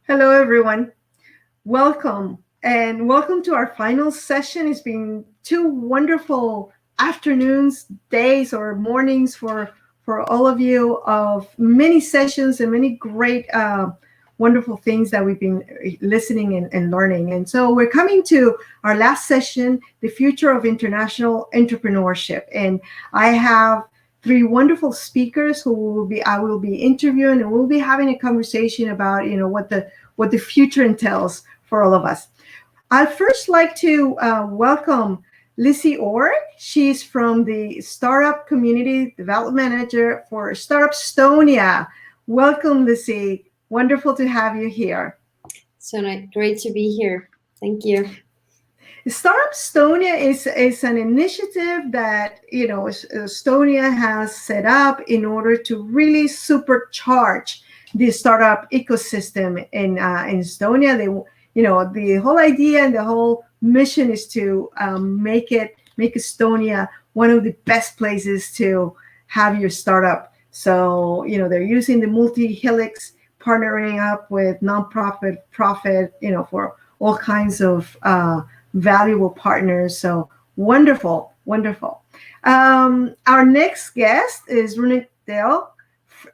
Hello, everyone. Welcome, and welcome to our final session. It's been two wonderful afternoons, days, or mornings for all of you of many sessions and many great, wonderful things that we've been listening and learning. And so we're coming to our last session, the future of international entrepreneurship. And I have three wonderful speakers who I will be interviewing, and we'll be having a conversation about what the future entails for all of us. I'd first like to welcome Lizzie Orr. She's from the Startup Community Development Manager for Startup Estonia. Welcome, Lizzie. Wonderful to have you here. So great to be here. Thank you. Startup Estonia is an initiative that Estonia has set up in order to really supercharge the startup ecosystem in Estonia. The whole idea and the whole mission is to make Estonia one of the best places to have your startup. So they're using the multi-helix, partnering up with nonprofit, profit, for all kinds of valuable partners. So wonderful. Our next guest is Rooney Dale.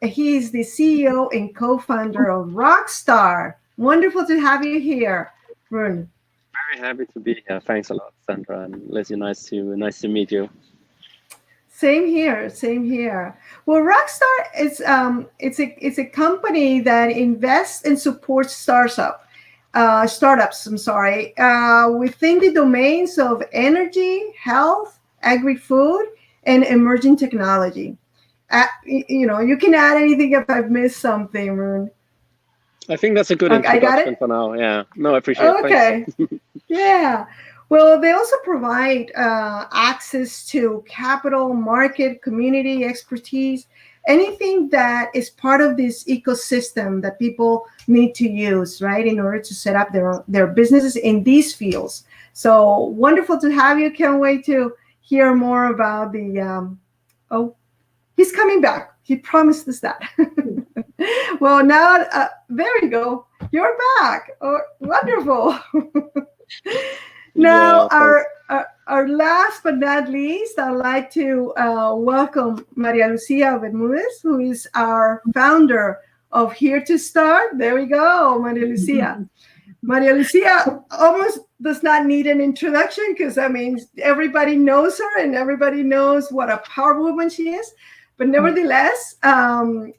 He is the CEO and co-founder of Rockstar. Wonderful to have you here, Roon. Very happy to be here. Thanks a lot, Sandra and Lizzie. Nice to meet you. Same here. Well, Rockstar is it's a company that invests and supports startups. Within the domains of energy, health, agri-food, and emerging technology. You can add anything if I've missed something, Roon. I think that's a good introduction for now. Yeah. No, I appreciate it. Okay. Yeah. Well, they also provide access to capital, market, community expertise, anything that is part of this ecosystem that people need to use, right, in order to set up their businesses in these fields. So wonderful to have you. Can't wait to hear more about the he's coming back. He promised us that. Well, now, there we go. You're back. Oh, wonderful. Now, our last but not least, I'd like to welcome Maria Lucia Bermudez, who is our founder of Here to Start. There we go, Maria Lucia. Maria Lucia almost does not need an introduction because, everybody knows her and everybody knows what a power woman she is. But nevertheless, I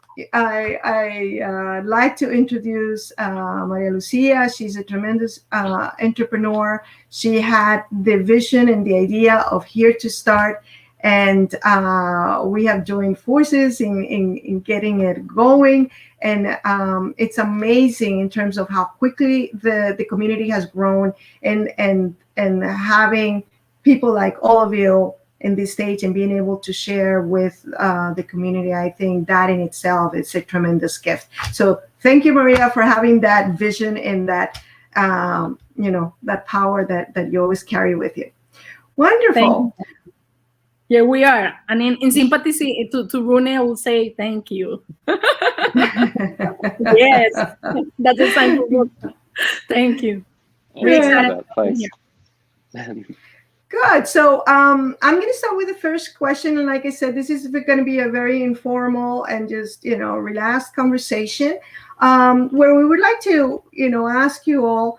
like to introduce Maria Lucia. She's a tremendous entrepreneur. She had the vision and the idea of Here to Start, and we have joined forces in getting it going. And it's amazing in terms of how quickly the community has grown, and having people like all of you in this stage and being able to share with the community. I think that in itself is a tremendous gift. So thank you, Maria, for having that vision and that, that power that you always carry with you. Wonderful. Here we are. And in sympathy to Rooney, I will say thank you. Yes, that's a sign for work. Thank you. Thanks. Good. So I'm going to start with the first question. And like I said, this is going to be a very informal and just, relaxed conversation where we would like to, ask you all,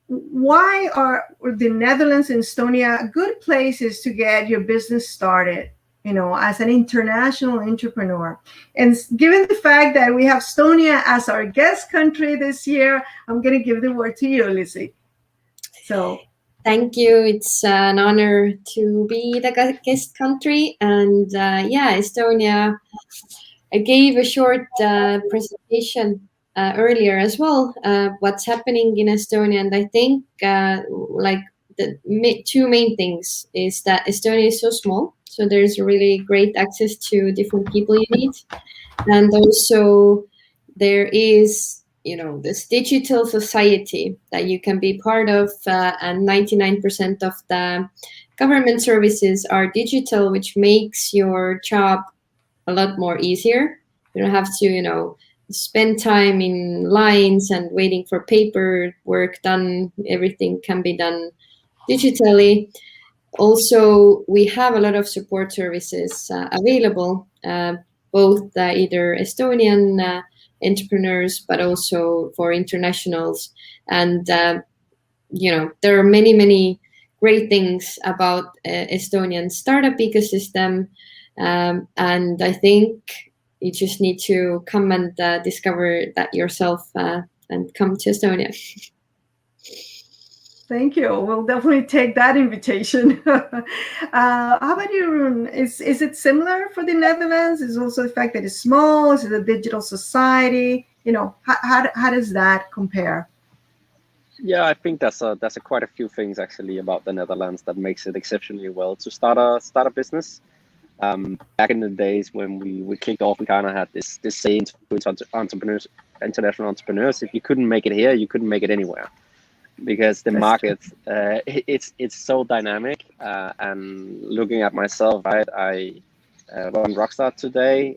why are the Netherlands and Estonia good places to get your business started, as an international entrepreneur? And given the fact that we have Estonia as our guest country this year, I'm going to give the word to you, Lizzie. So. Thank you. It's an honor to be the guest country. And Estonia, I gave a short presentation earlier as well, what's happening in Estonia. And I think the two main things is that Estonia is so small. So there's really great access to different people you meet. And also there is this digital society that you can be part of, and 99% of the government services are digital, which makes your job a lot more easier. You don't have to, spend time in lines and waiting for paperwork done. Everything can be done digitally. Also, we have a lot of support services available, both either Estonian entrepreneurs, but also for internationals. And, there are many, many great things about Estonian startup ecosystem. And I think you just need to come and discover that yourself and come to Estonia. Thank you. We'll definitely take that invitation. How about you, Roon? Is it similar for the Netherlands? Is also the fact that it's small? Is it a digital society? How does that compare? Yeah, I think that's quite a few things actually about the Netherlands that makes it exceptionally well to start a business. Back in the days when we kicked off, we kind of had this saying to entrepreneurs, international entrepreneurs: if you couldn't make it here, you couldn't make it anywhere, because the market it's so dynamic. And looking at myself, right, I run Rockstar today.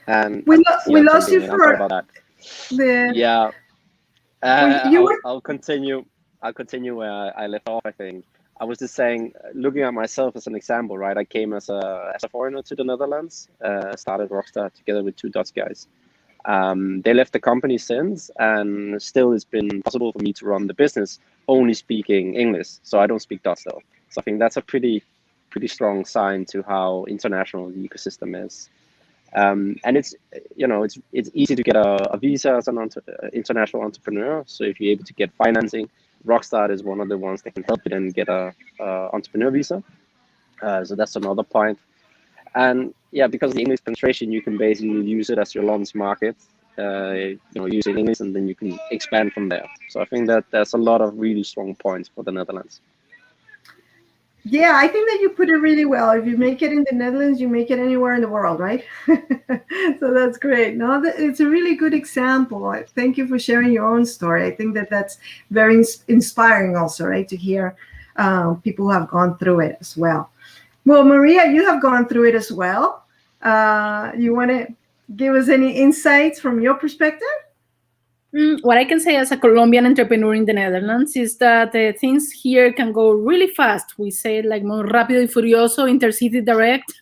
And we lost you for about that. Yeah. I'll continue where I left off. I think I was just saying, looking at myself as an example, right? I came as a foreigner to the Netherlands, started Rockstar together with two Dutch guys. They left the company since, and still it's been possible for me to run the business only speaking English. So I don't speak Dutch though. So I think that's a pretty strong sign to how international the ecosystem is. And it's easy to get a visa as an international entrepreneur. So if you're able to get financing, Rockstar is one of the ones that can help you and get a entrepreneur visa. So that's another point. And yeah, because of the English penetration, you can basically use it as your launch market. Using English, and then you can expand from there. So I think that there's a lot of really strong points for the Netherlands. Yeah, I think that you put it really well. If you make it in the Netherlands, you make it anywhere in the world, right? So that's great. No, it's a really good example. Thank you for sharing your own story. I think that that's very inspiring also, right, to hear people who have gone through it as well. Well, Maria, you have gone through it as well. You want to give us any insights from your perspective? What I can say as a Colombian entrepreneur in the Netherlands is that things here can go really fast. We say it like more rápido y furioso, intercity direct.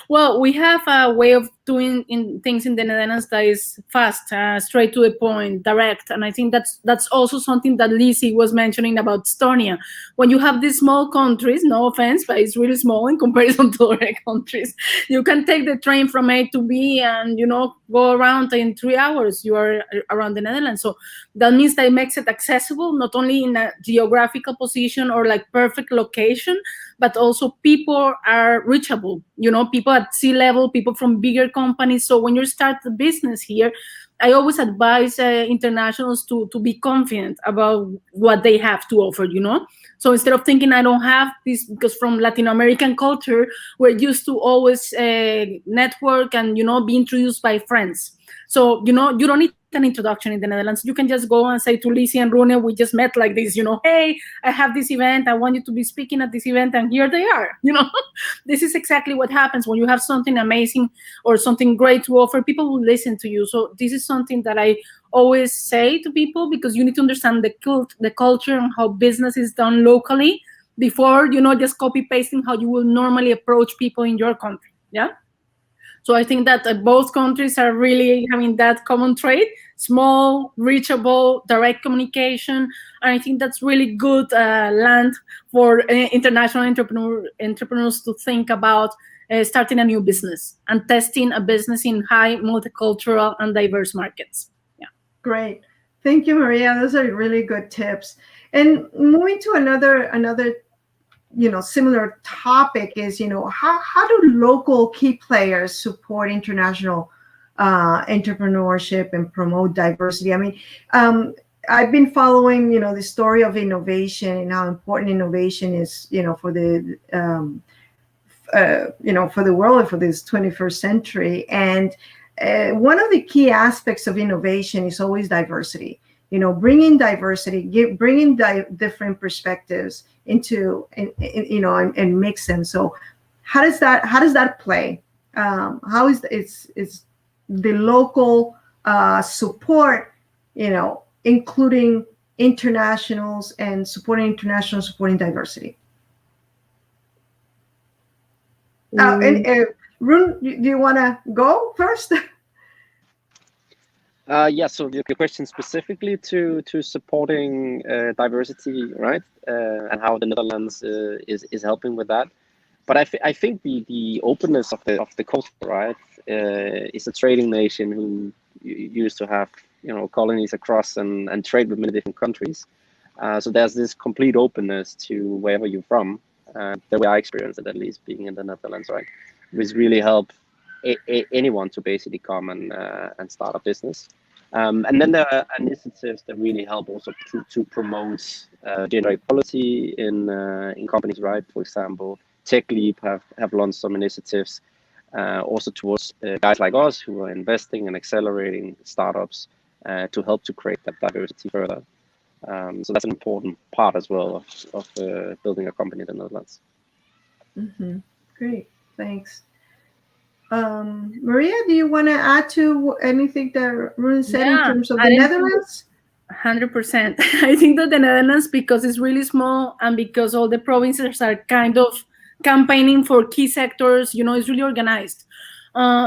Well, we have a way of doing things in the Netherlands that is fast, straight to the point, direct. And I think that's also something that Lizzie was mentioning about Estonia. When you have these small countries, no offense, but it's really small in comparison to other countries, you can take the train from A to B and, go around in 3 hours. You are around the Netherlands. So that means that it makes it accessible, not only in a geographical position or like perfect location, but also people are reachable, people at sea level, people from bigger companies. So when you start the business here, I always advise internationals to be confident about what they have to offer, So instead of thinking I don't have this, because from Latin American culture, we're used to always network and, be introduced by friends. So, you don't need an introduction in the Netherlands. You can just go and say to Lucia and Rooney, we just met like this, hey, I have this event. I want you to be speaking at this event. And here they are, This is exactly what happens when you have something amazing or something great to offer. People will listen to you. So this is something that I always say to people, because you need to understand the culture and how business is done locally before, just copy pasting how you will normally approach people in your country. Yeah. So I think that both countries are really having that common trait: small, reachable, direct communication. And I think that's really good land for international entrepreneurs to think about starting a new business and testing a business in high multicultural and diverse markets. Yeah. Great. Thank you, Maria. Those are really good tips. And moving to another similar topic is, how do local key players support international entrepreneurship and promote diversity? I mean, I've been following, the story of innovation and how important innovation is, for the, for the world and for this 21st century. And one of the key aspects of innovation is always diversity. bringing diversity, bringing different perspectives into, and mix them. So how does that play? How is the local support, including internationals and supporting diversity? Roon, do you want to go first? Yeah, so your question specifically to supporting diversity, right? And how the Netherlands is helping with that. But I think the openness of the culture, right, is a trading nation who used to have colonies across and trade with many different countries. So there's this complete openness to wherever you're from. The way I experience it, at least being in the Netherlands, right, which really help anyone to basically come and start a business. And then there are initiatives that really help also to promote gender equality in companies, right? For example, Tech Leap have launched some initiatives also towards guys like us who are investing and accelerating startups to help to create that diversity further. So that's an important part as well of building a company in the Netherlands. Mm-hmm. Great, thanks. Maria, do you want to add to anything that Rooney said in terms of the Netherlands? 100%. I think that the Netherlands, because it's really small and because all the provinces are kind of campaigning for key sectors, it's really organized.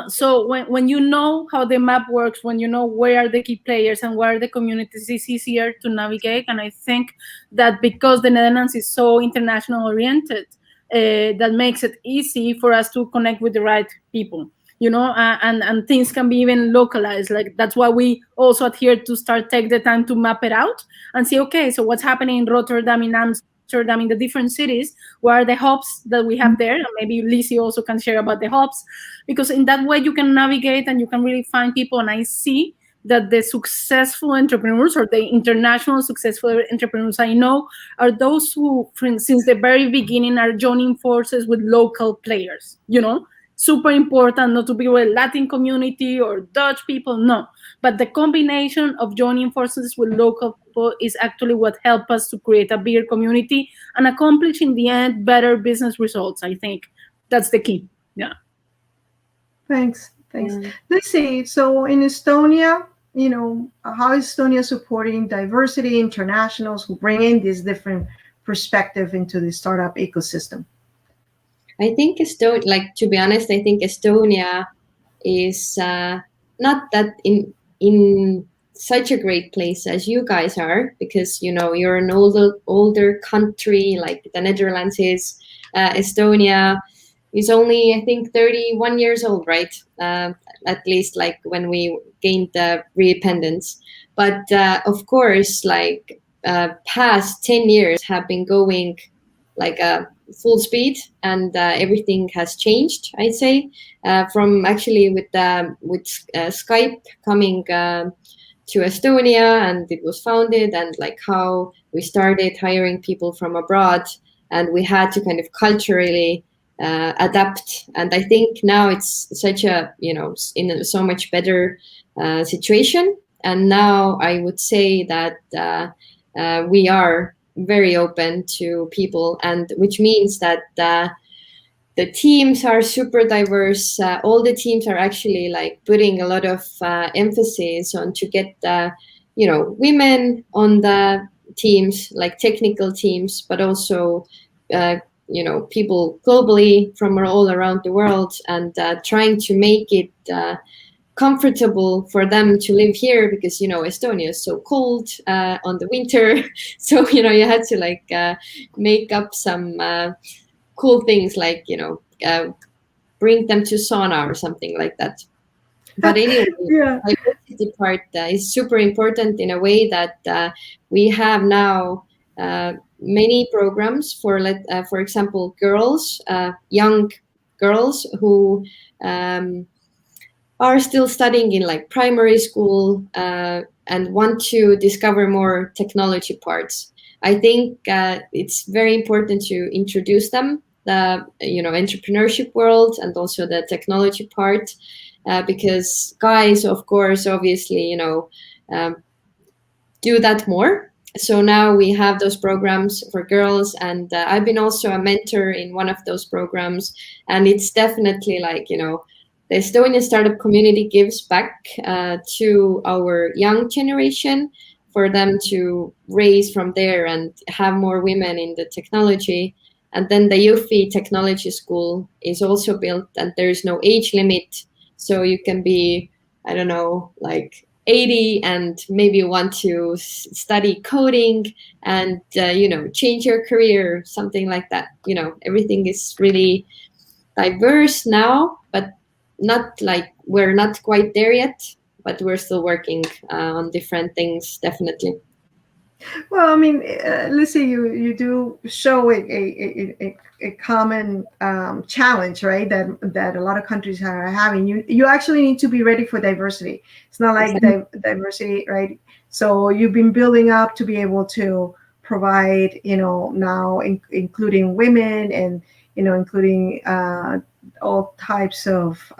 So when you know how the map works, when you know where are the key players and where are the communities, it's easier to navigate. And I think that because the Netherlands is so international oriented, that makes it easy for us to connect with the right people, and things can be even localized. Like that's why we also adhere to take the time to map it out and see, okay, so what's happening in Rotterdam, in Amsterdam, in the different cities, where are the hubs that we have there, and maybe Lucia also can share about the hubs, because in that way you can navigate and you can really find people. And I see that the successful entrepreneurs, or the international successful entrepreneurs I know, are those who, since the very beginning, are joining forces with local players. Super important not to be with Latin community or Dutch people, no. But the combination of joining forces with local people is actually what helped us to create a bigger community and accomplish in the end better business results. I think that's the key. Yeah. Thanks. Let's see. So in Estonia, how is Estonia supporting diversity, internationals who bring in this different perspective into the startup ecosystem? I think to be honest, I think Estonia is not that in such a great place as you guys are, because you're an older country like the Netherlands is. Estonia is only, I think, 31 years old, right? At least like when we gained the independence. But of course, like past 10 years have been going like full speed, and everything has changed, I'd say, from actually with Skype coming to Estonia, and it was founded, and like how we started hiring people from abroad, and we had to kind of culturally adapt. And I think now it's such a, in a so much better situation. And now I would say that we are very open to people, and which means that the teams are super diverse. All the teams are actually like putting a lot of emphasis on to get women on the teams, like technical teams, but also people globally from all around the world, and trying to make it comfortable for them to live here, because Estonia is so cold on the winter. So you had to like make up some cool things, like bring them to sauna or something like that. But anyway, yeah. The diversity part is super important in a way that we have now many programs for example, girls, young girls who are still studying in like primary school and want to discover more technology parts. I think it's very important to introduce them the entrepreneurship world and also the technology part, because guys, of course, obviously do that more. So now we have those programs for girls, and I've been also a mentor in one of those programs, and it's definitely like, the Estonian startup community gives back to our young generation for them to raise from there and have more women in the technology. And then the Jõhvi Technology School is also built, and there's no age limit. So you can be, I don't know, like 80 and maybe want to study coding and, change your career, something like that. Everything is really diverse now, but not like we're not quite there yet, but we're still working on different things, definitely. Well, I mean, Lucia, you do show a common challenge, right? That a lot of countries are having. You actually need to be ready for diversity. It's not like diversity, right? So you've been building up to be able to provide, now including women and including all types of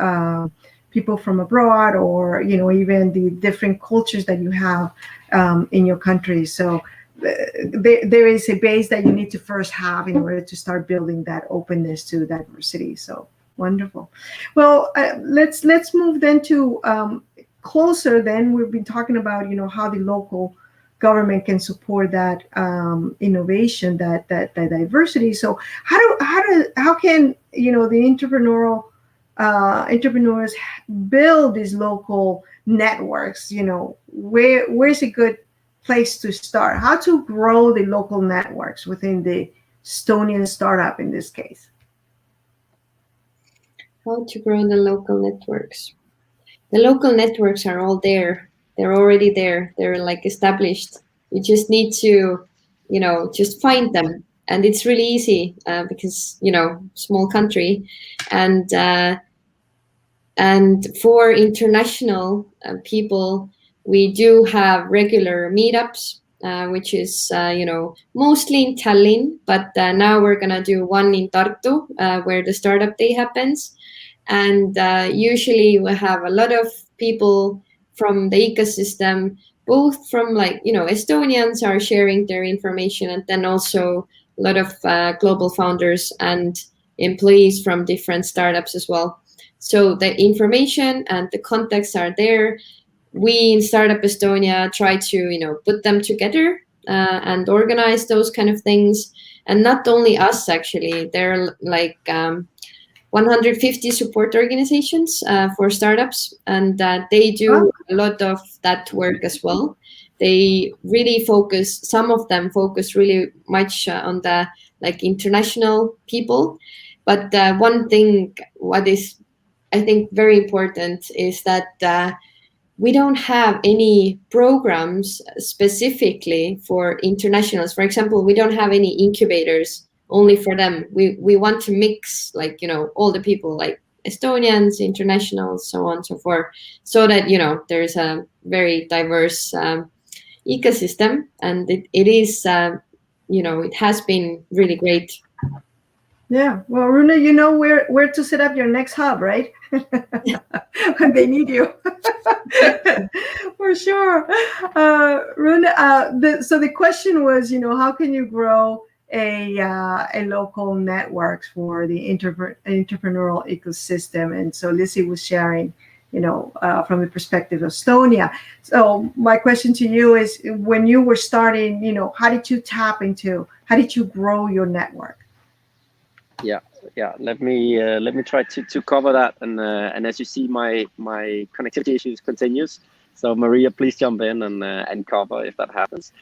people from abroad, or even the different cultures that you have in your country. So there is a base that you need to first have in order to start building that openness to diversity. So wonderful. Well, let's move then to closer. Then we've been talking about how the local government can support that innovation, that diversity. So how can the entrepreneurs build these local networks? Where's a good place to start? How to grow the local networks within the Estonian startup in this case? How to grow the local networks? The local networks are all there. They're already there. They're like established. You just need to, just find them. And it's really easy because, small country. And for international people, we do have regular meetups, which is, mostly in Tallinn, but now we're going to do one in Tartu, where the startup day happens. And usually we have a lot of people from the ecosystem, both from Estonians are sharing their information, and then also a lot of global founders and employees from different startups as well. So the information and the contacts are there. We in Startup Estonia try to, put them together and organize those kind of things. And not only us, actually, there are like 150 support organizations for startups, and they do a lot of that work as well. They really focus, some of them focus really much on the international people. But one thing, what is I think very important, is that we don't have any programs specifically for internationals. For example, we don't have any incubators only for them. We want to mix all the people, like Estonians, internationals, so on and so forth, so that there's a very diverse ecosystem, and it is it has been really great. Yeah, well, Rooney, where to set up your next hub, right? When they need you. For sure. Rooney, so the question was, how can you grow a local network for the entrepreneurial ecosystem? And so Lizzie was sharing, from the perspective of Estonia. So my question to you is, when you were starting, how did you grow your network? Yeah. Let me try to cover that, and as you see, my connectivity issues continues. So Maria, please jump in and cover if that happens.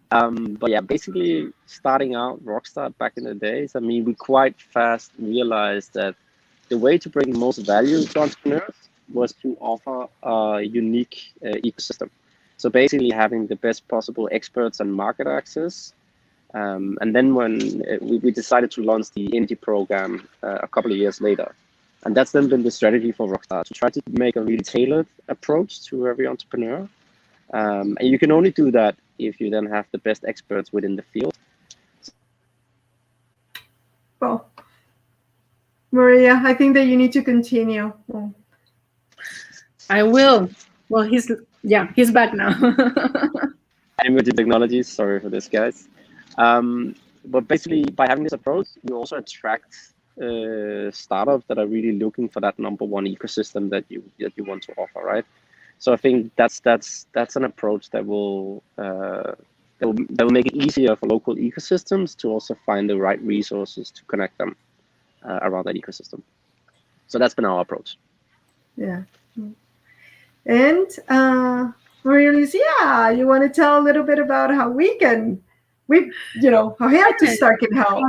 But yeah, basically starting out Rockstar back in the days, I mean, we quite fast realized that the way to bring most value to entrepreneurs was to offer a unique ecosystem. So basically having the best possible experts and market access. And then when we decided to launch the indie program a couple of years later, and that's then been the strategy for Rockstar, to try to make a really tailored approach to every entrepreneur. And you can only do that if you then have the best experts within the field. Well, Maria, I think that you need to continue. I will. Well, he's back now. emerging technologies. Sorry for this, guys. But basically, by having this approach, you also attract startups that are really looking for that number one ecosystem that you want to offer, right? So I think that's an approach that will make it easier for local ecosystems to also find the right resources to connect them around that ecosystem. So that's been our approach. Yeah. And Maria Lucia, you want to tell a little bit about how how Here to Start can help?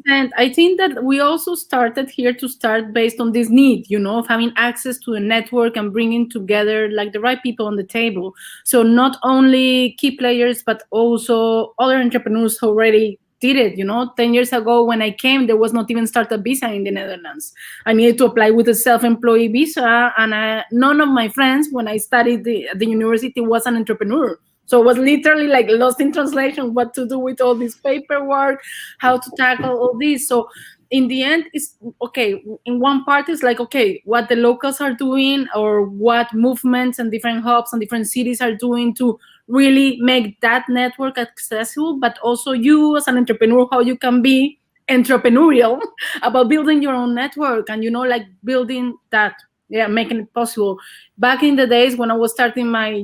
100%. I think that we also started Here to Start based on this need, of having access to a network and bringing together like the right people on the table. So not only key players, but also other entrepreneurs who already did it. 10 years ago when I came, there was not even startup visa in the Netherlands. I needed to apply with a self-employed visa, and none of my friends when I studied at the university was an entrepreneur. So it was literally like lost in translation, what to do with all this paperwork, how to tackle all this. So in the end, it's okay. In one part, it's like, okay, what the locals are doing or what movements and different hubs and different cities are doing to really make that network accessible, but also you as an entrepreneur, how you can be entrepreneurial about building your own network and, like building that. Yeah, making it possible. Back in the days when I was starting my,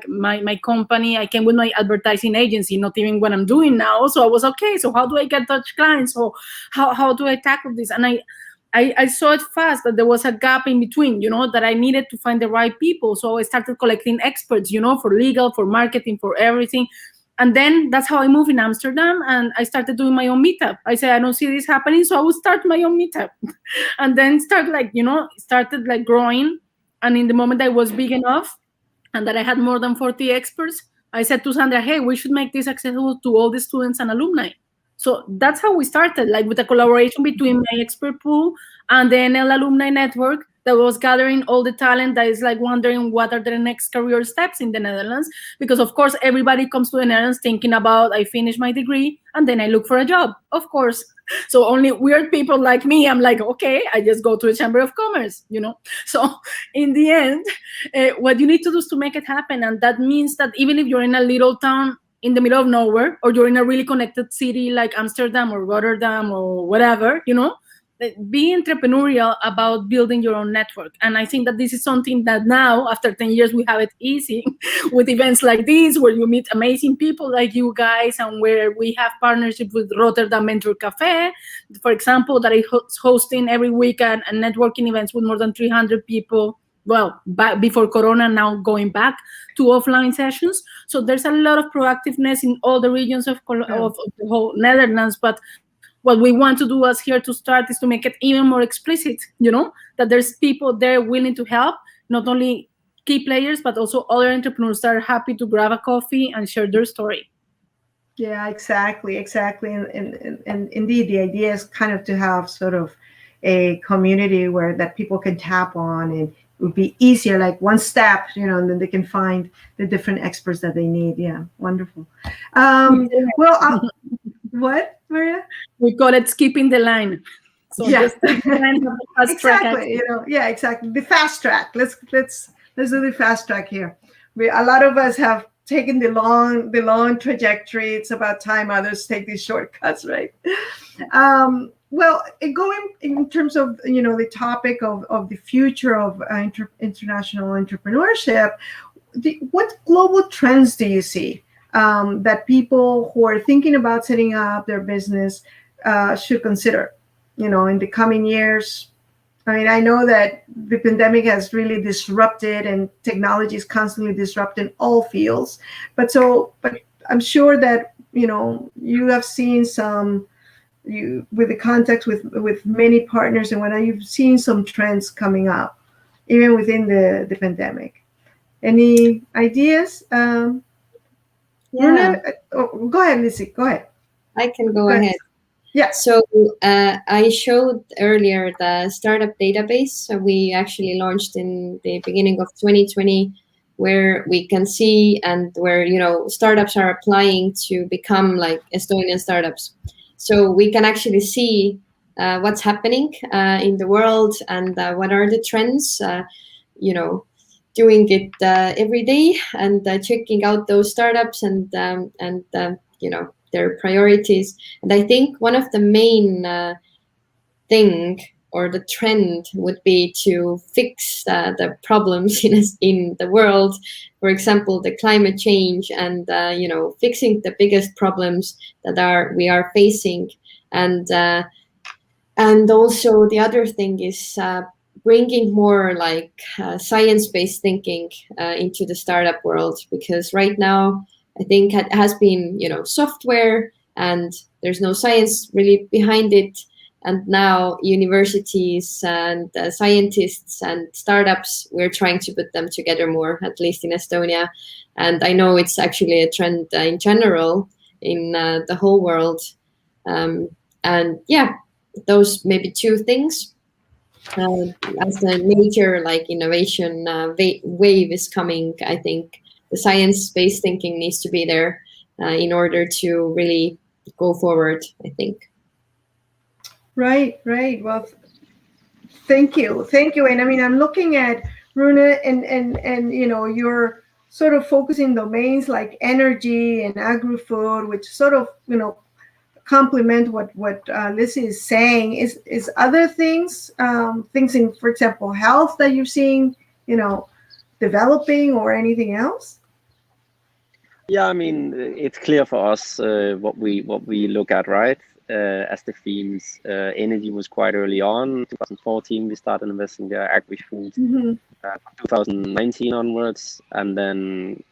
my company, I came with my advertising agency, not even what I'm doing now. So I was okay. So how do I get Dutch clients? So how do I tackle this? And I saw it fast that there was a gap in between, that I needed to find the right people. So I started collecting experts, for legal, for marketing, for everything. And then that's how I moved in Amsterdam, and I started doing my own meetup. I said, I don't see this happening, so I would start my own meetup. And then started like growing. And in the moment I was big enough and that I had more than 40 experts, I said to Sandra, hey, we should make this accessible to all the students and alumni. So that's how we started, like with a collaboration between my expert pool and the NL alumni network that was gathering all the talent that is like wondering what are their next career steps in the Netherlands. Because of course, everybody comes to the Netherlands thinking about, I finish my degree and then I look for a job, of course. So only weird people like me, I'm like, okay, I just go to the Chamber of Commerce, So in the end, what you need to do is to make it happen. And that means that even if you're in a little town in the middle of nowhere, or you're in a really connected city like Amsterdam or Rotterdam or whatever, be entrepreneurial about building your own network. And I think that this is something that now, after 10 years, we have it easy with events like this, where you meet amazing people like you guys, and where we have partnership with Rotterdam Mentor Cafe, for example, that is hosting every weekend and networking events with more than 300 people. Well, back before Corona, now going back to offline sessions. So there's a lot of proactiveness in all the regions of the whole Netherlands. But what we want to do as Here to Start is to make it even more explicit, that there's people there willing to help, not only key players, but also other entrepreneurs that are happy to grab a coffee and share their story. Yeah, exactly. And indeed, the idea is kind of to have sort of a community that people can tap on, and it would be easier, like one step, and then they can find the different experts that they need. Yeah, wonderful. What, Maria? We call it skipping the line. So yeah, exactly. Exactly. The fast track. Let's do the fast track here. A lot of us have taken the long trajectory. It's about time others take these shortcuts, right? Well, going in terms of the topic of the future of international entrepreneurship, what global trends do you see that people who are thinking about setting up their business should consider, in the coming years? I mean, I know that the pandemic has really disrupted, and technology is constantly disrupting all fields. But I'm sure that, you have seen with the contact with many partners, and when you've seen some trends coming up, even within the pandemic. Any ideas? Yeah. Go ahead, Lizzie. Go ahead. I can go ahead. Yeah. So I showed earlier the startup database. So we actually launched in the beginning of 2020, where we can see and where, startups are applying to become like Estonian startups. So we can actually see what's happening in the world and what are the trends, doing it every day and checking out those startups and their priorities. And I think one of the main thing or the trend would be to fix the problems in the world, for example, the climate change and fixing the biggest problems that we are facing, and also the other thing is bringing more like science-based thinking into the startup world, because right now I think it has been software and there's no science really behind it. And now universities and scientists and startups, we're trying to put them together more, at least in Estonia. And I know it's actually a trend in general in the whole world. And yeah, those maybe two things. As a major like innovation wave is coming, I think the science-based thinking needs to be there in order to really go forward, I think. Right. Well, thank you. And I mean, I'm looking at Rooney, and you're sort of focusing domains like energy and agri-food, which sort of complement what Lucia is saying. Is other things in, for example, health that you're seeing developing, or anything else? Yeah, I mean, it's clear for us what we look at, right? As the themes. Energy was quite early on. 2014, we started investing in agri-food. 2019 onwards, and then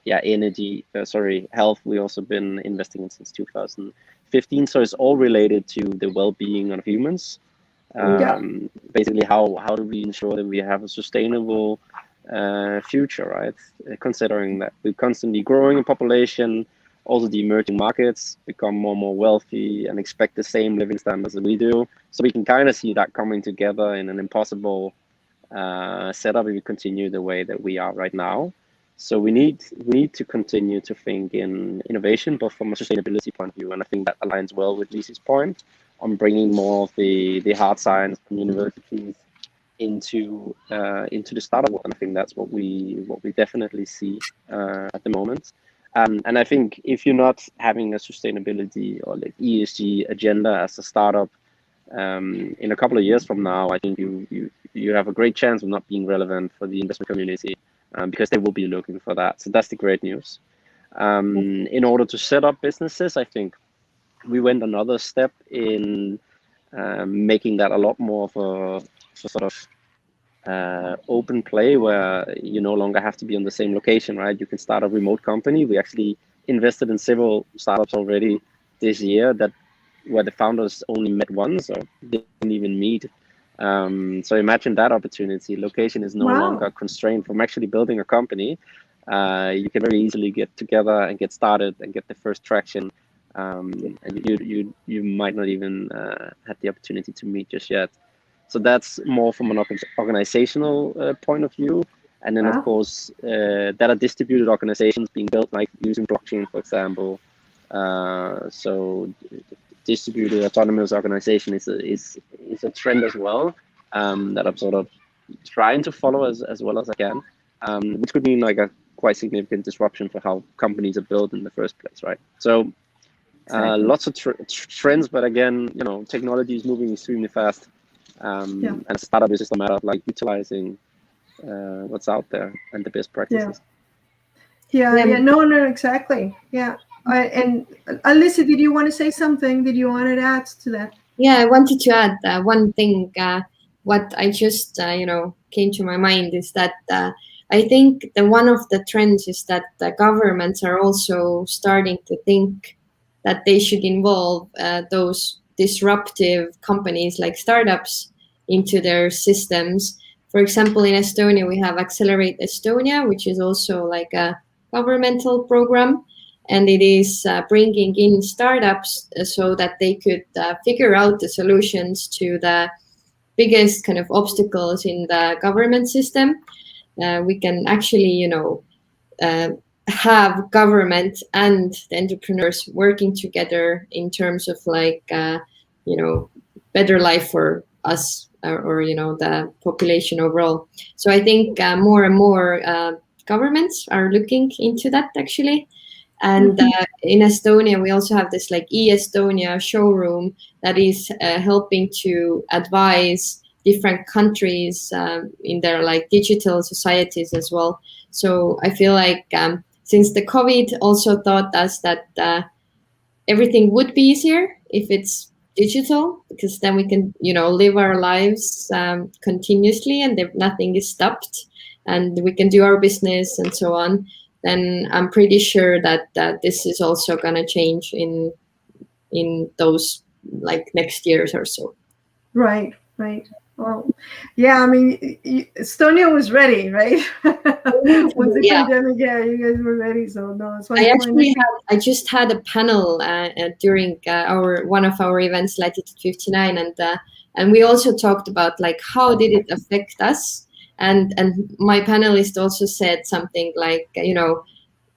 health. We also been investing in since 2015. So it's all related to the well-being of humans. Basically, how do we ensure that we have a sustainable future, right? Considering that we're constantly growing in population. Also, the emerging markets become more and more wealthy and expect the same living standards that we do. So we can kind of see that coming together in an impossible setup if we continue the way that we are right now. So we need to continue to think in innovation, but from a sustainability point of view. And I think that aligns well with Lucy's point on bringing more of the hard science from universities into the startup world. And I think that's what we definitely see at the moment. And I think if you're not having a sustainability or like ESG agenda as a startup, in a couple of years from now, I think you have a great chance of not being relevant for the investment community, because they will be looking for that. So that's the great news. In order to set up businesses, I think we went another step in making that a lot more of a sort of open play, where you no longer have to be on the same location, right? You can start a remote company. We actually invested in several startups already this year where the founders only met once or didn't even meet. So imagine that opportunity. Location is no longer a constraint from actually building a company. You can very easily get together and get started and get the first traction. And you might not even have the opportunity to meet just yet. So that's more from an organizational point of view. And then, of course, that are distributed organizations being built, like using blockchain, for example. So distributed autonomous organization is a trend as well, that I'm sort of trying to follow as well as I can, which could mean like a quite significant disruption for how companies are built in the first place, right? So lots of trends, but again, technology is moving extremely fast. And a startup is just a matter of like utilizing what's out there and the best practices. No, exactly. And Lucia, did you want to say something? Did you want to add to that? I wanted to add one thing. What I just came to my mind is that I think one of the trends is that the governments are also starting to think that they should involve those disruptive companies like startups into their systems. For example, in Estonia, we have Accelerate Estonia, which is also like a governmental program, and it is bringing in startups so that they could figure out the solutions to the biggest kind of obstacles in the government system. We can actually, have government and the entrepreneurs working together in terms of like, better life for us or the population overall. So I think more and more governments are looking into that actually. And in Estonia, we also have this like e-Estonia showroom that is helping to advise different countries in their like digital societies as well. So I feel like since the COVID also taught us that everything would be easier if it's digital, because then we can, live our lives continuously and nothing is stopped, and we can do our business and so on. Then I'm pretty sure that this is also going to change in those like next years or so. Right. Well, yeah, I mean, Estonia was ready, right? Once the pandemic, you guys were ready. So no, it's I just had a panel during one of our events, Latitude 59, and we also talked about like how did it affect us, and my panelist also said something like,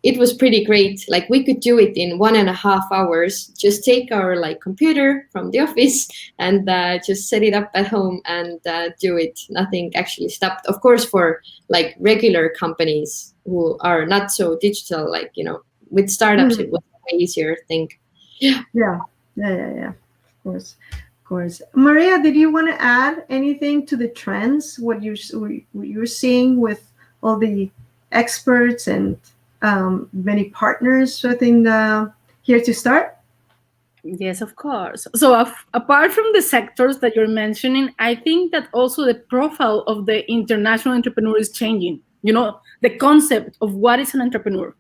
it was pretty great. Like we could do it in 1.5 hours. Just take our like computer from the office and just set it up at home and do it. Nothing actually stopped. Of course, for like regular companies who are not so digital, like with startups, it was a way easier thing. Yeah. Of course. Maria, did you want to add anything to the trends? What you're seeing with all the experts and many partners within Here to Start? Yes, of course. So apart from the sectors that you're mentioning, I think that also the profile of the international entrepreneur is changing. The concept of what is an entrepreneur.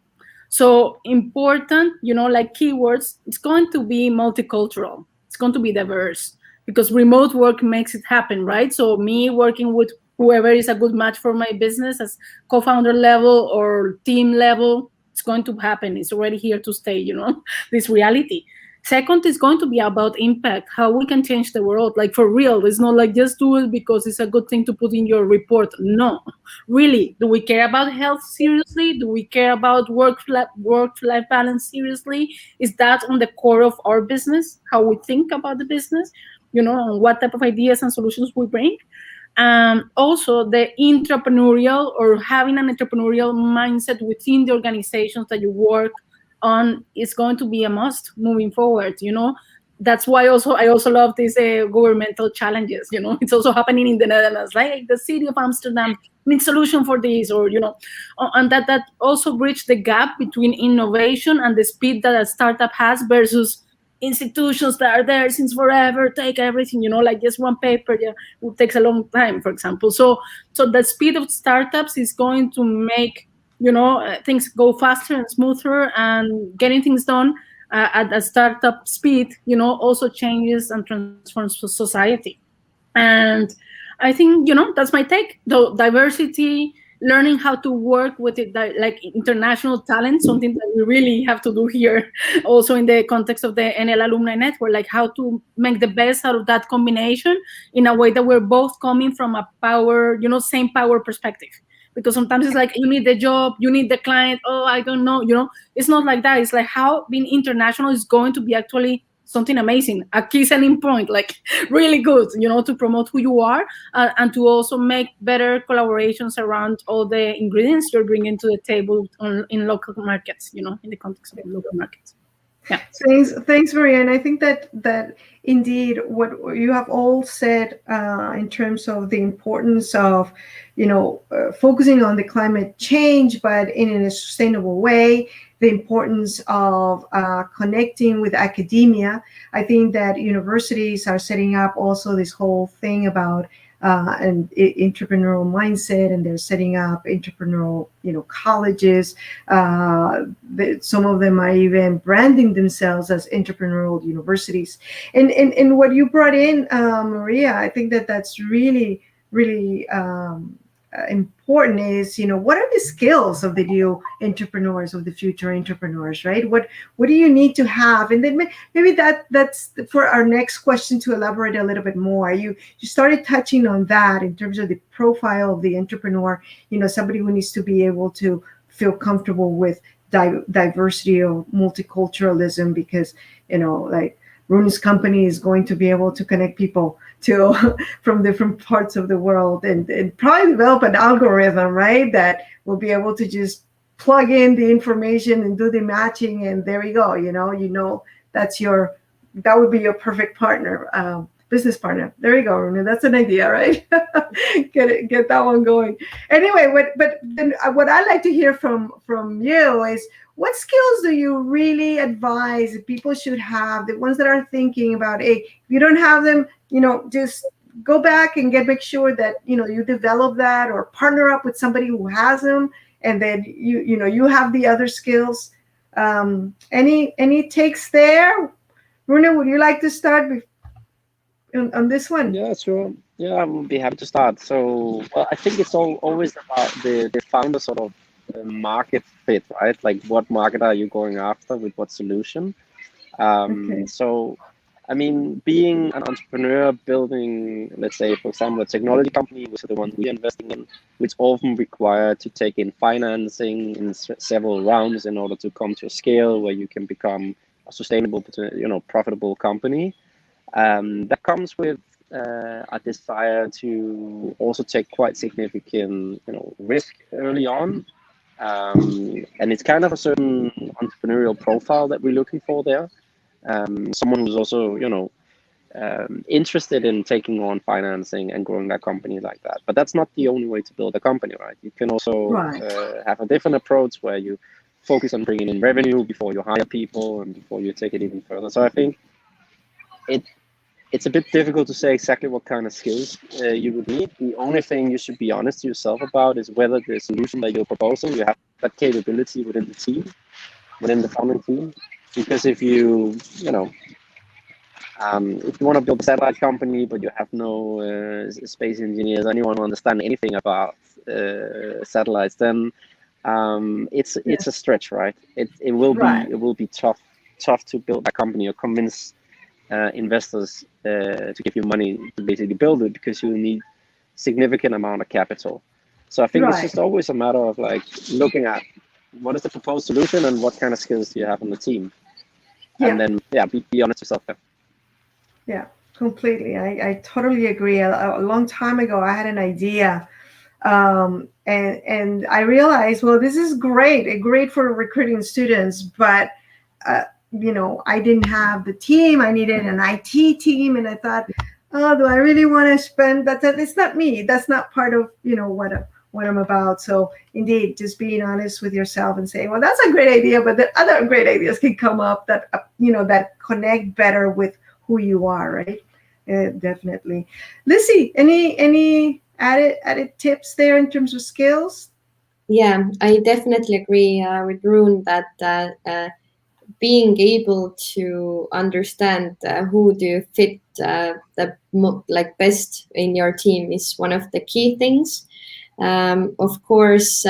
So important, like keywords, it's going to be multicultural. It's going to be diverse because remote work makes it happen, right? So me working with whoever is a good match for my business as co-founder level or team level, it's going to happen. It's already here to stay, this reality. Second is going to be about impact, how we can change the world, like for real. It's not like just do it because it's a good thing to put in your report. No, really, do we care about health seriously? Do we care about work-life balance seriously? Is that on the core of our business, how we think about the business, and what type of ideas and solutions we bring? Also, the entrepreneurial or having an entrepreneurial mindset within the organizations that you work on is going to be a must moving forward. That's why I also love these governmental challenges. It's also happening in the Netherlands, like the city of Amsterdam needs solution for this, or and that also bridge the gap between innovation and the speed that a startup has versus institutions that are there since forever, take everything, like just one paper, it takes a long time, for example. So the speed of startups is going to make things go faster and smoother, and getting things done at a startup speed, also changes and transforms society. And I think, that's my take. The diversity, learning how to work with it, like international talent, something that we really have to do here, also in the context of the NL Alumni Network, like how to make the best out of that combination in a way that we're both coming from a power, same power perspective. Because sometimes it's like you need the job, you need the client. Oh, I don't know. It's not like that. It's like how being international is going to be actually something amazing, a key selling point, like really good, to promote who you are and to also make better collaborations around all the ingredients you're bringing to the table in local markets, in the context of local markets. Yeah. Thanks, Maria. And I think that indeed what you have all said in terms of the importance of, focusing on the climate change, but in a sustainable way, the importance of connecting with academia. I think that universities are setting up also this whole thing about an entrepreneurial mindset, and they're setting up entrepreneurial, colleges. Some of them are even branding themselves as entrepreneurial universities. And what you brought in, Maria, I think that's really, really important is, what are the skills of the new entrepreneurs, of the future entrepreneurs, right? What do you need to have? And then maybe that's for our next question to elaborate a little bit more. You started touching on that in terms of the profile of the entrepreneur, somebody who needs to be able to feel comfortable with diversity or multiculturalism, because, like Rooney's company is going to be able to connect people to from different parts of the world, and probably develop an algorithm, right, that will be able to just plug in the information and do the matching, and there you go. That would be your perfect partner, business partner. There you go, Rooney. That's an idea, right? Get that one going. Anyway, but then what I'd like to hear from you is, what skills do you really advise people should have? The ones that are thinking about, hey, if you don't have them, just go back and make sure that you develop that, or partner up with somebody who has them, and then you have the other skills. Any takes there? Rooney, would you like to start on this one? Yeah, sure. Yeah, I would be happy to start. So, well, I think it's always about the founder sort of market fit, right? Like, what market are you going after with what solution? Okay. So, I mean, being an entrepreneur, building, let's say, for example, a technology company, which are the ones we're investing in, which often require to take in financing in several rounds in order to come to a scale where you can become a sustainable, profitable company. That comes with a desire to also take quite significant, risk early on. And it's kind of a certain entrepreneurial profile that we're looking for there. Someone who's also, interested in taking on financing and growing that company like that. But that's not the only way to build a company, right? You can also have a different approach where you focus on bringing in revenue before you hire people and before you take it even further. So I think it's a bit difficult to say exactly what kind of skills you would need. The only thing you should be honest to yourself about is whether the solution that you're proposing, you have that capability within the team, within the founding team. Because if you want to build a satellite company, but you have no space engineers, anyone who understand anything about satellites, then it's a stretch, right? It will be tough to build that company or convince investors to give you money to basically build it, because you need significant amount of capital. So I think it's just always a matter of like looking at what is the proposed solution and what kind of skills do you have on the team, and then be honest with yourself. Yeah, completely. I totally agree. A long time ago, I had an idea, and I realized, well, this is great for recruiting students, but I didn't have the team. I needed an IT team, and I thought, oh, do I really want to spend that? It's not me. That's not part of what I'm about. So indeed, just being honest with yourself and saying, well, that's a great idea, but the other great ideas can come up that that connect better with who you are, right? Definitely. Lucy, any added tips there in terms of skills? Yeah, I definitely agree with Roon that being able to understand who do you fit best in your team is one of the key things. Of course,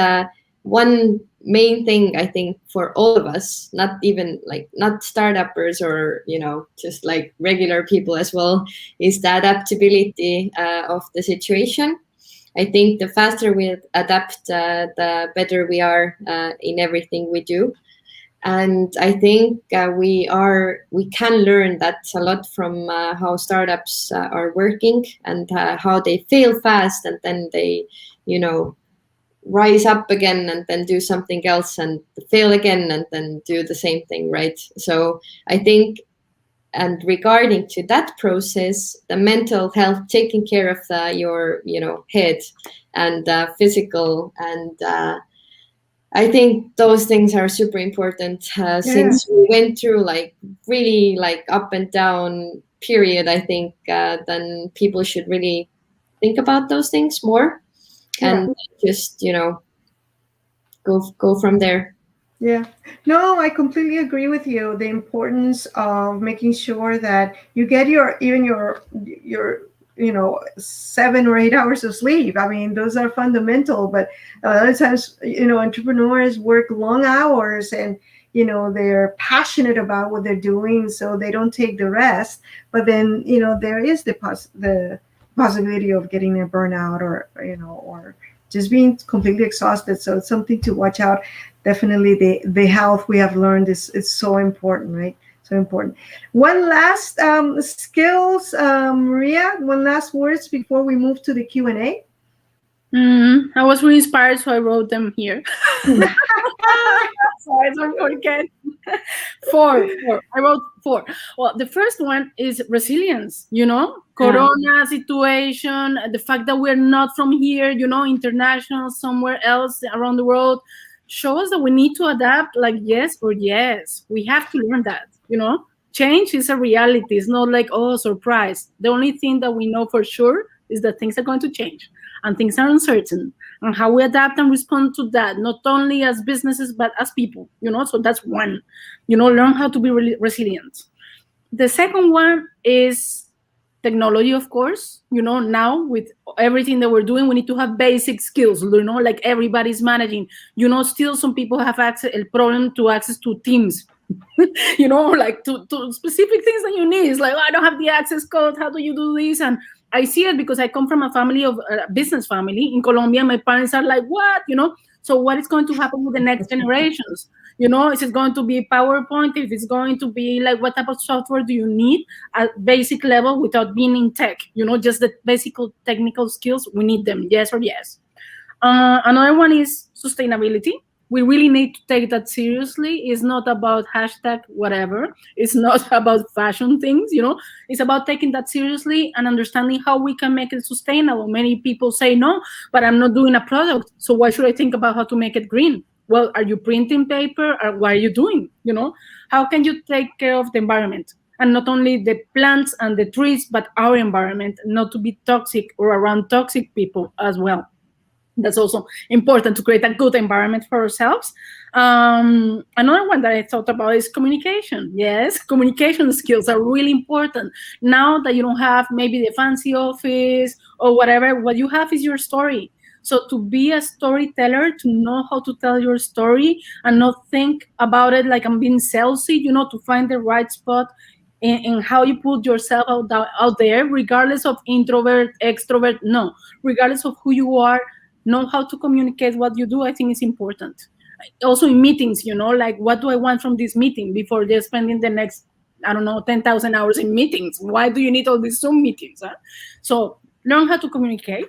one main thing I think for all of us, not startuppers or just like regular people as well, is the adaptability of the situation. I think the faster we adapt, the better we are in everything we do. And I think we can learn that a lot from how startups are working and how they fail fast, and then they, rise up again and then do something else and fail again and then do the same thing, right? So I think, and regarding to that process, the mental health, taking care of your head and physical, and I think those things are super important since we went through really up and down period. I think then people should really think about those things more and just go from there. Yeah, no, I completely agree with you. The importance of making sure that you get your 7 or 8 hours of sleep. I mean, those are fundamental, but a lot of times, entrepreneurs work long hours, and they're passionate about what they're doing, so they don't take the rest. But then there is the possibility of getting a burnout, or just being completely exhausted. So it's something to watch out. Definitely the health, we have learned, is so important, right? So important. One last skills, Maria. One last words before we move to the Q&A. I was really inspired, so I wrote them here. So I don't forget. Four. I wrote 4. Well, the first one is resilience, Corona situation, the fact that we're not from here, international, somewhere else around the world, shows that we need to adapt, like yes or yes. We have to learn that, Change is a reality. It's not like, oh, surprise. The only thing that we know for sure is that things are going to change and things are uncertain, and how we adapt and respond to that, not only as businesses, but as people, so that's one, learn how to be resilient. The second one is technology, of course. Now with everything that we're doing, we need to have basic skills, like everybody's managing, still some people have a problem to access to Teams, like to specific things that you need. It's like, oh, I don't have the access code. How do you do this? And I see it because I come from a business family in Colombia. My parents are like, what? So what is going to happen with the next generations? Is it going to be PowerPoint? If it's going to be like, what type of software do you need at basic level without being in tech? Just the basic technical skills, we need them, yes or yes. Another one is sustainability. We really need to take that seriously. It's not about hashtag whatever. It's not about fashion things, It's about taking that seriously and understanding how we can make it sustainable. Many people say, no, but I'm not doing a product, so why should I think about how to make it green? Well, are you printing paper, or what are you doing? How can you take care of the environment? And not only the plants and the trees, but our environment, not to be toxic or around toxic people as well. That's also important, to create a good environment for ourselves. Another one that I thought about is communication. Yes, communication skills are really important. Now that you don't have maybe the fancy office or whatever, what you have is your story. So to be a storyteller, to know how to tell your story and not think about it like I'm being salesy, to find the right spot in how you put yourself out there, regardless of introvert, extrovert, no, regardless of who you are, know how to communicate what you do, I think is important. Also in meetings, like, what do I want from this meeting before they're spending the next, 10,000 hours in meetings? Why do you need all these Zoom meetings? Huh? So learn how to communicate.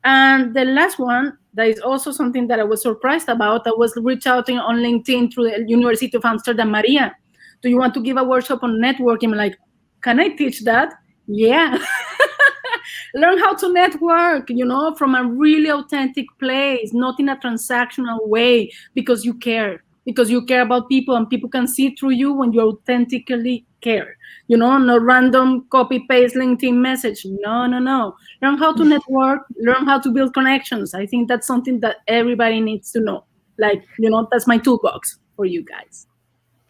And the last one, that is also something that I was surprised about, I was reached out on LinkedIn through the University of Amsterdam. Maria, do you want to give a workshop on networking? I'm like, can I teach that? Yeah. Learn how to network, from a really authentic place, not in a transactional way, because you care about people, and people can see through you when you authentically care. No random copy-paste LinkedIn message. No. Learn how to network, learn how to build connections. I think that's something that everybody needs to know. Like, that's my toolbox for you guys.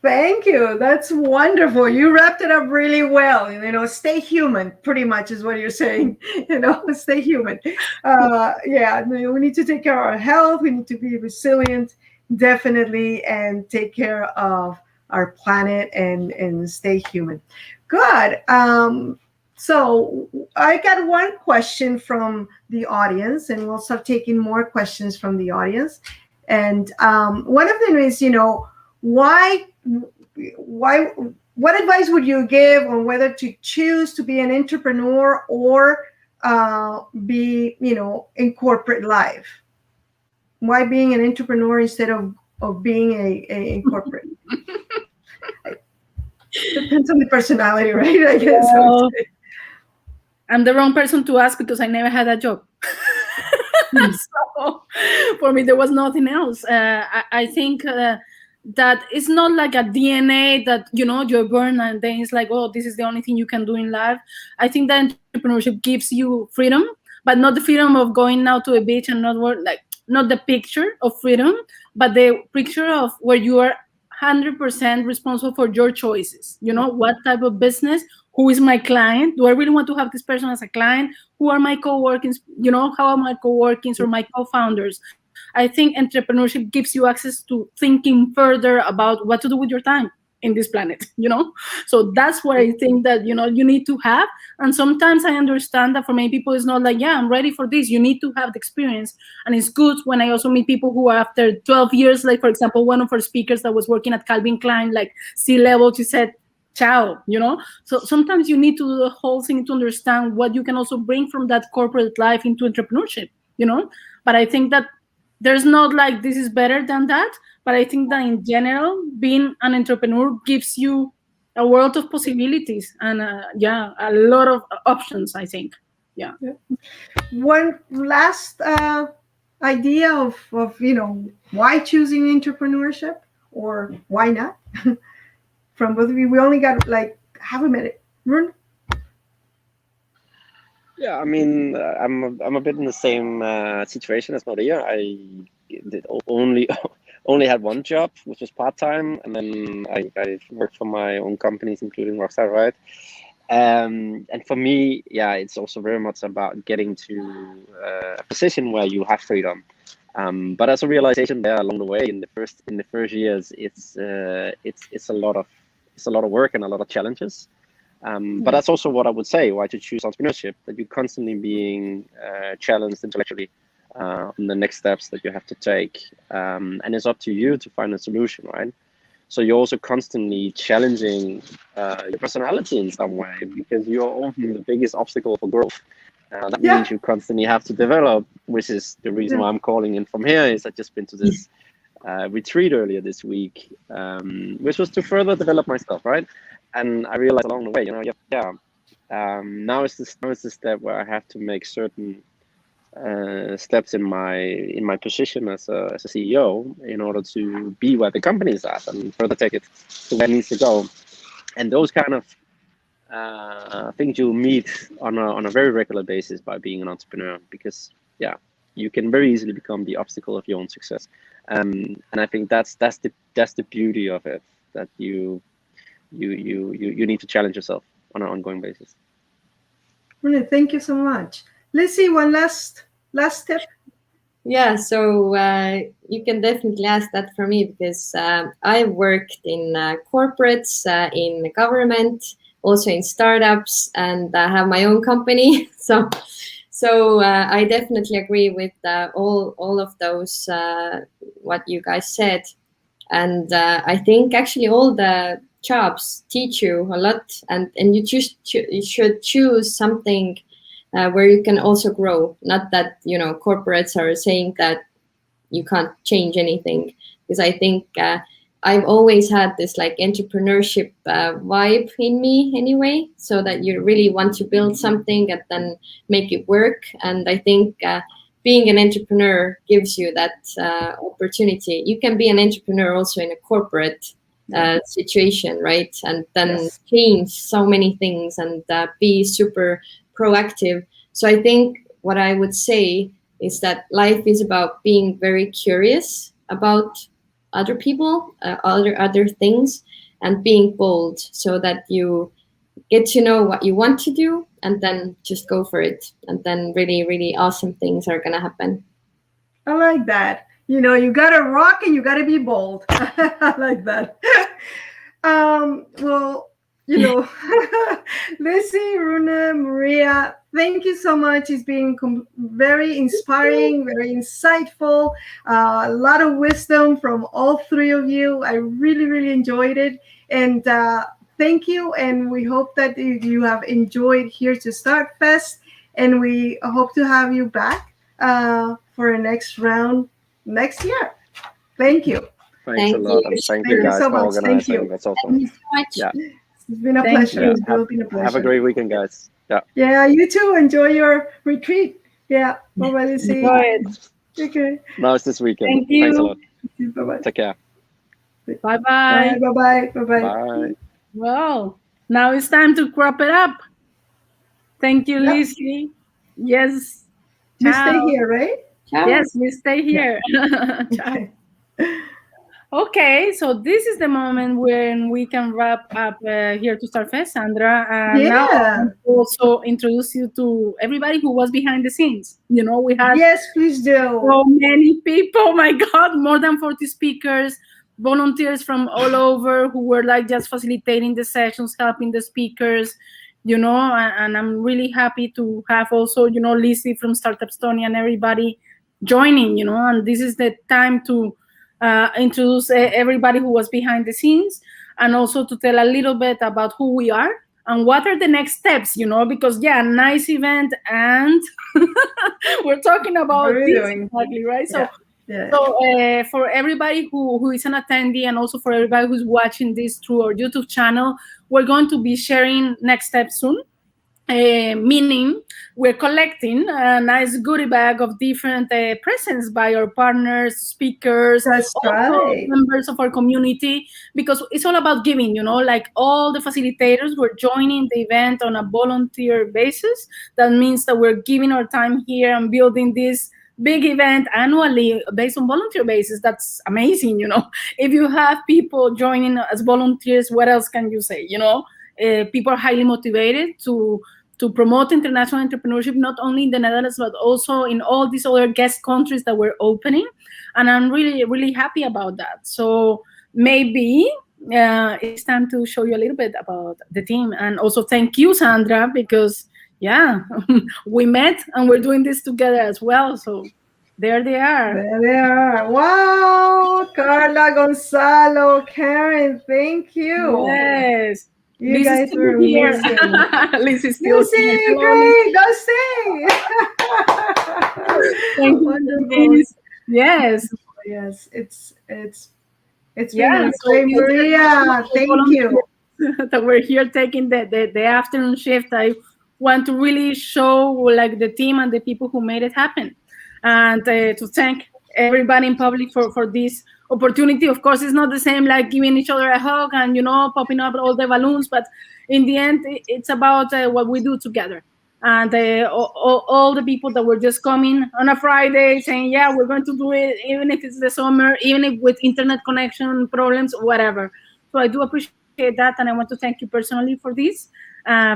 Thank you. That's wonderful. You wrapped it up really well. Stay human, pretty much is what you're saying. Stay human. Yeah, we need to take care of our health. We need to be resilient, definitely, and take care of our planet and stay human. Good. So I got one question from the audience, and we'll start taking more questions from the audience. And one of them is, what advice would you give on whether to choose to be an entrepreneur or be, in corporate life? Why being an entrepreneur instead of being a corporate? Depends on the personality, right? I guess. I'm the wrong person to ask because I never had a job. So for me, there was nothing else. I think that it's not like a DNA that, you're born and then it's like, oh, this is the only thing you can do in life. I think that entrepreneurship gives you freedom, but not the freedom of going out to a beach and not the picture of freedom, but the picture of where you are 100% responsible for your choices. What type of business, who is my client? Do I really want to have this person as a client? Who are my co-workings? How are my co-workings or my co-founders? I think entrepreneurship gives you access to thinking further about what to do with your time in this planet, So that's what I think that, you need to have. And sometimes I understand that for many people, it's not like, yeah, I'm ready for this. You need to have the experience. And it's good when I also meet people who are after 12 years, like, for example, one of our speakers that was working at Calvin Klein, like C-level, she said, ciao, So sometimes you need to do the whole thing to understand what you can also bring from that corporate life into entrepreneurship, But I think that there's not like this is better than that. But I think that in general, being an entrepreneur gives you a world of possibilities and a lot of options, I think. Yeah. One last idea of why choosing entrepreneurship, or why not? From both of you, we only got like half a minute. Roon? Yeah, I mean, I'm a bit in the same situation as Maria. I did only had one job, which was part-time, and then I worked for my own companies, including Rockstar, right? And for me, yeah, it's also very much about getting to a position where you have freedom. But as a realization there along the way, in the first years, it's a lot of work and a lot of challenges. But that's also what I would say, why to choose entrepreneurship, that you're constantly being challenged intellectually on the next steps that you have to take. And it's up to you to find a solution, right? So you're also constantly challenging your personality in some way, because you're often the biggest obstacle for growth. That means you constantly have to develop, which is the reason why I'm calling in from here. Is I've just been to this retreat earlier this week, which was to further develop myself, right? And I realized along the way, now is the step where I have to make certain steps in my position as a CEO in order to be where the company is at and further take it to where it needs to go. And those kind of things you'll meet on a very regular basis by being an entrepreneur, because you can very easily become the obstacle of your own success. And I think that's the beauty of it, that you need to challenge yourself on an ongoing basis. Rooney, thank you so much. Lucy, one last tip. Yeah, so you can definitely ask that for me, because I worked in corporates, in government, also in startups, and I have my own company. So I definitely agree with all of those what you guys said, and I think actually all the jobs teach you a lot, and you should choose something where you can also grow. Not that corporates are saying that you can't change anything, because I think I've always had this like entrepreneurship vibe in me anyway, so that you really want to build something and then make it work. And I think being an entrepreneur gives you that opportunity. You can be an entrepreneur also in a corporate situation, right? And then change so many things and be super proactive. So I think what I would say is that life is about being very curious about other people, other things, and being bold, so that you get to know what you want to do and then just go for it. And then really, really awesome things are going to happen. I like that. You got to rock and you got to be bold. I like that. Well, Lucy, Runa, Maria, thank you so much. It's been very inspiring, very insightful, a lot of wisdom from all three of you. I really, really enjoyed it. And thank you. And we hope that you have enjoyed Here to Start Fest. And we hope to have you back for a next round next year. Thank you. Thanks a lot. And thank you guys for organizing. That's awesome. Thank you so much. Yeah. It's been a pleasure. Yeah. It's been a pleasure. Have a great weekend, guys. Yeah. Yeah, you too. Enjoy your retreat. Yeah. Bye-bye, Lucy. Enjoy it. Okay. Now it's this weekend. Thank you. Thanks a lot. Bye-bye. Take care. Bye-bye. Bye-bye. Bye-bye. Bye. Well, now it's time to wrap it up. Thank you, Lucy. Yes. You Ciao. stay here, right? Ciao. Yes, we stay here. Ciao. Okay, so this is the moment when we can wrap up Here to Start Fest, Sandra. And now I'll also introduce you to everybody who was behind the scenes. We had please do. So many people. Oh my God, more than 40 speakers, volunteers from all over who were like just facilitating the sessions, helping the speakers, and I'm really happy to have also, Lizzie from Startup Estonia and everybody joining, and this is the time to introduce everybody who was behind the scenes. and also to tell a little bit about who we are and what are the next steps, because nice event, and we're talking about this exactly, right? So for everybody who is an attendee, and also for everybody who's watching this through our YouTube channel, we're going to be sharing next steps soon. Meaning we're collecting a nice goodie bag of different presents by our partners, speakers, members of our community, because it's all about giving, like all the facilitators, we're joining the event on a volunteer basis. That means that we're giving our time here and building this big event annually based on volunteer basis. That's amazing. If you have people joining as volunteers, what else can you say? People are highly motivated to promote international entrepreneurship, not only in the Netherlands, but also in all these other guest countries that we're opening. And I'm really, really happy about that. So maybe it's time to show you a little bit about the team. And also thank you, Sandra, because we met and we're doing this together as well. So there they are. There they are. Wow, Carla, Gonzalo, Karen, thank you. Yes. You guys were amazing. Lizzie's still here. Great. Go sing. Thank you. Yes. Yes. It's been a great, Maria. Thank you. That we're here taking the afternoon shift. I want to really show like the team and the people who made it happen, and to thank everybody in public for this opportunity. Of course, it's not the same like giving each other a hug and popping up all the balloons, but in the end it's about what we do together, and all the people that were just coming on a Friday saying we're going to do it, even if it's the summer, even if with internet connection problems, whatever. So I do appreciate that, and I want to thank you personally for this,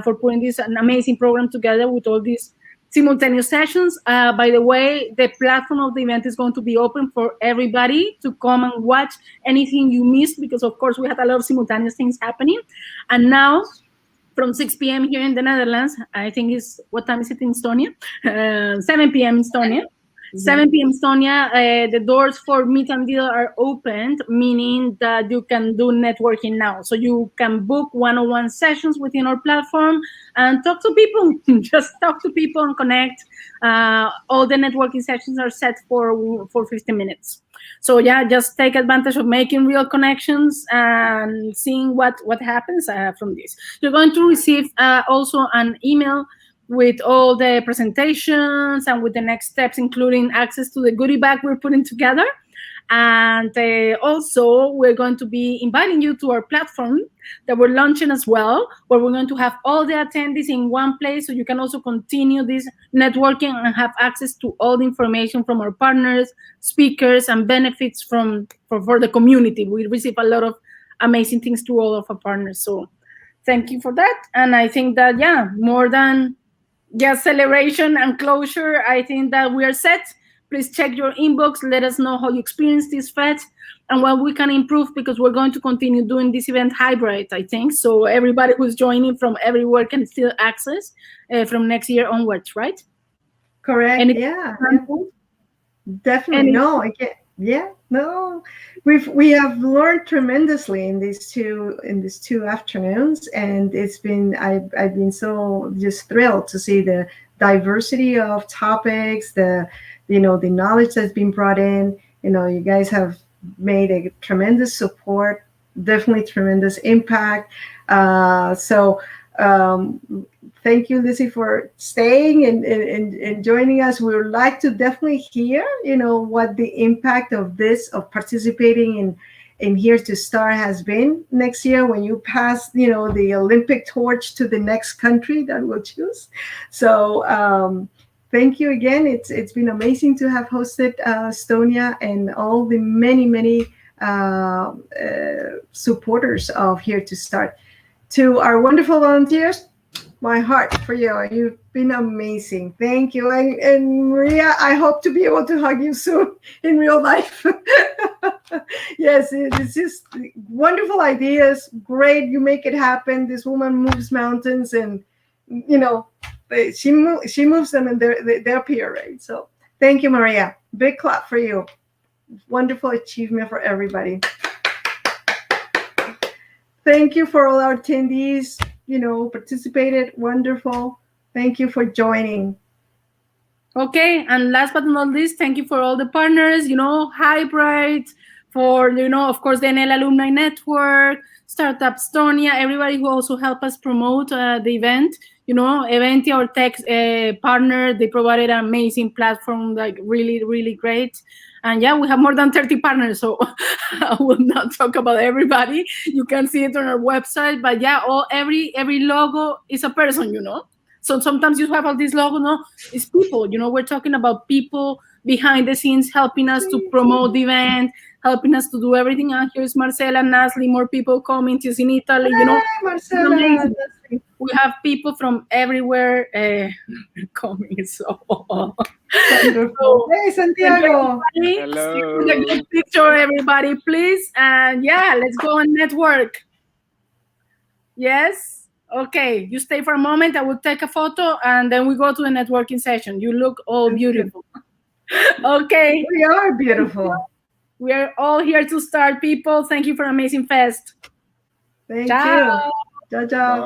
for putting this an amazing program together with all these simultaneous sessions. By the way, the platform of the event is going to be open for everybody to come and watch anything you missed, because of course we had a lot of simultaneous things happening. And now from 6 p.m. here in the Netherlands, I think what time is it in Estonia? 7 p.m. in Estonia. 7 p.m. Estonia, the doors for Meet and Deal are opened, meaning that you can do networking now. So you can book one-on-one sessions within our platform and talk to people. Just talk to people and connect. All the networking sessions are set for 15 minutes. So just take advantage of making real connections and seeing what happens from this. You're going to receive also an email with all the presentations and with the next steps, including access to the goodie bag we're putting together. And also, we're going to be inviting you to our platform that we're launching as well, where we're going to have all the attendees in one place, so you can also continue this networking and have access to all the information from our partners, speakers, and benefits for the community. We receive a lot of amazing things to all of our partners. So thank you for that. And I think that, more than celebration and closure, I think that we are set. Please check your inbox. Let us know how you experienced this fest and what we can improve, because we're going to continue doing this event hybrid, I think. So everybody who's joining from everywhere can still access from next year onwards, right? Correct. Definitely. No, I can't. No, we have learned tremendously in these two afternoons, and it's been I've been so just thrilled to see the diversity of topics, the knowledge that's been brought in. You guys have made a tremendous support, definitely tremendous impact. Thank you, Lizzie, for staying and joining us. We would like to definitely hear, what the impact of participating in Here to Start has been next year when you pass, the Olympic torch to the next country that we'll choose. So thank you again. It's been amazing to have hosted Estonia and all the many supporters of Here to Start. To our wonderful volunteers, my heart for you. You've been amazing. Thank you. And Maria, I hope to be able to hug you soon in real life. Yes, it's just wonderful ideas. Great. You make it happen. This woman moves mountains, and, she moves them and they appear, right? So thank you, Maria. Big clap for you. Wonderful achievement for everybody. Thank you for all our attendees, participated. Wonderful. Thank you for joining. Okay, and last but not least, thank you for all the partners, Hybrid, for, of course, the NL Alumni Network, Startup Estonia, everybody who also helped us promote the event. Eventi, our tech partner, they provided an amazing platform, like really, really great. And yeah, we have more than 30 partners, so I will not talk about everybody. You can see it on our website, but yeah, every logo is a person, So sometimes you have all these logos, it's people, we're talking about people behind the scenes helping us to promote the event, helping us to do everything. And here's Marcela, Nasli, more people coming to in Italy, Marcela, we have people from everywhere coming. So wonderful. Hey, Santiago. Hello. Take a good picture, everybody, please. And yeah, let's go and network. Yes. Okay, you stay for a moment. I will take a photo, and then we go to the networking session. You look all beautiful. Okay. We are beautiful. We are all here to start, people. Thank you for an amazing fest. Thank Ciao. you. Ciao, ciao.